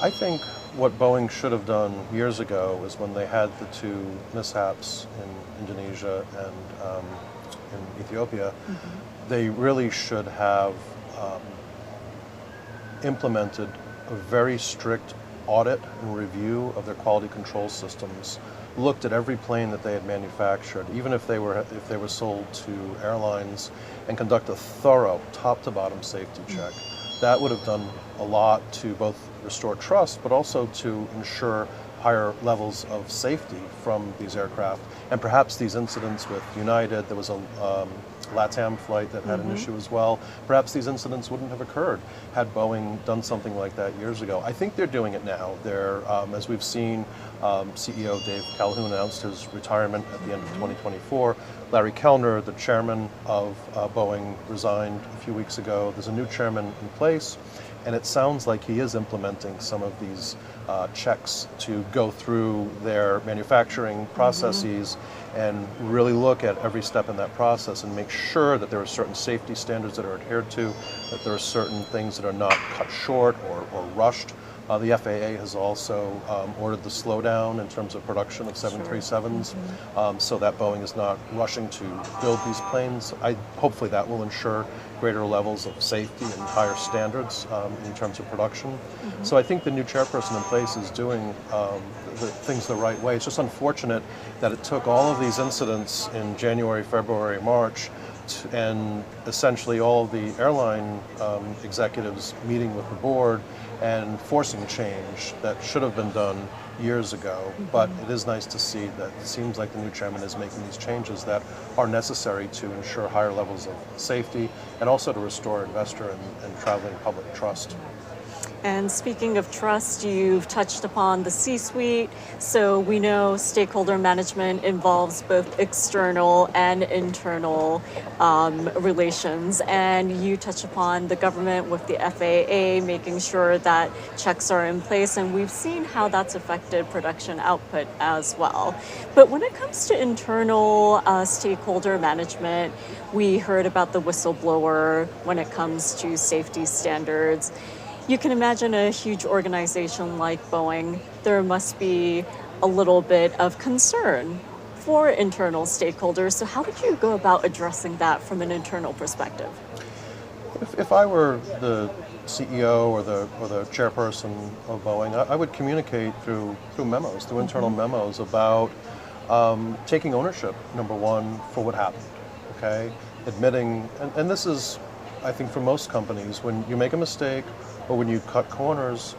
I think what Boeing should have done years ago was when they had the two mishaps in Indonesia and in Ethiopia, they really should have um, implemented a very strict audit and review of their quality control systems, looked at every plane that they had manufactured, even if they were sold to airlines, and conduct a thorough top to bottom safety check. That would have done a lot to both restore trust, but also to ensure higher levels of safety from these aircraft. And perhaps these incidents with United, there was a LATAM flight that had an issue as well. Perhaps these incidents wouldn't have occurred had Boeing done something like that years ago. I think they're doing it now. They're, as we've seen, CEO Dave Calhoun announced his retirement at the end of 2024. Larry Kellner, the chairman of Boeing, resigned a few weeks ago. There's a new chairman in place, and it sounds like he is implementing some of these checks to go through their manufacturing processes and really look at every step in that process and make sure that there are certain safety standards that are adhered to, that there are certain things that are not cut short or rushed. The FAA has also ordered the slowdown in terms of production of 737s, so that Boeing is not rushing to build these planes. Hopefully that will ensure greater levels of safety and higher standards in terms of production. So I think the new chairperson in place is doing the things the right way. It's just unfortunate that it took all of these incidents in January, February, March, and essentially all of the airline executives meeting with the board and forcing change that should have been done years ago. But it is nice to see that it seems like the new chairman is making these changes that are necessary to ensure higher levels of safety and also to restore investor and traveling public trust. And speaking of trust, you've touched upon the C-suite. So we know stakeholder management involves both external and internal relations. And you touched upon the government with the FAA, making sure that checks are in place. And we've seen how that's affected production output as well. But when it comes to internal stakeholder management, we heard about the whistleblower when it comes to safety standards. You can imagine a huge organization like Boeing, there must be a little bit of concern for internal stakeholders. So how would you go about addressing that from an internal perspective? If I were the CEO or the chairperson of Boeing, I would communicate through memos, through internal memos about taking ownership, number one, for what happened, okay? Admitting, and this is, I think, for most companies, when you make a mistake or when you cut corners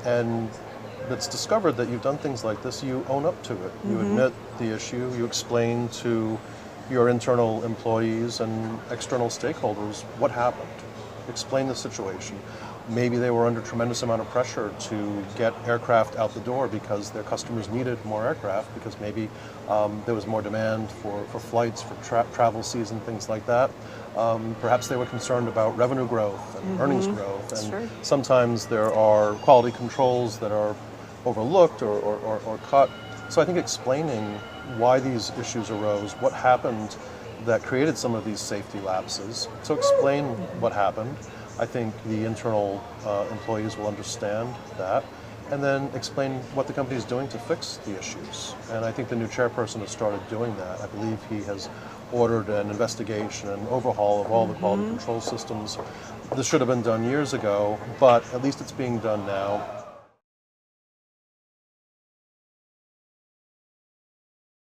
and it's discovered that you've done things like this, you own up to it. You admit the issue, you explain to your internal employees and external stakeholders what happened. Explain the situation. Maybe they were under tremendous amount of pressure to get aircraft out the door because their customers needed more aircraft, because maybe there was more demand for flights, for travel season, things like that. Perhaps they were concerned about revenue growth and earnings growth. And sometimes there are quality controls that are overlooked or cut. So I think explaining why these issues arose, what happened that created some of these safety lapses. So explain what happened. I think the internal employees will understand that, and then explain what the company is doing to fix the issues. And I think the new chairperson has started doing that. I believe he has ordered an investigation and overhaul of all the quality control systems. This should have been done years ago, but at least it's being done now.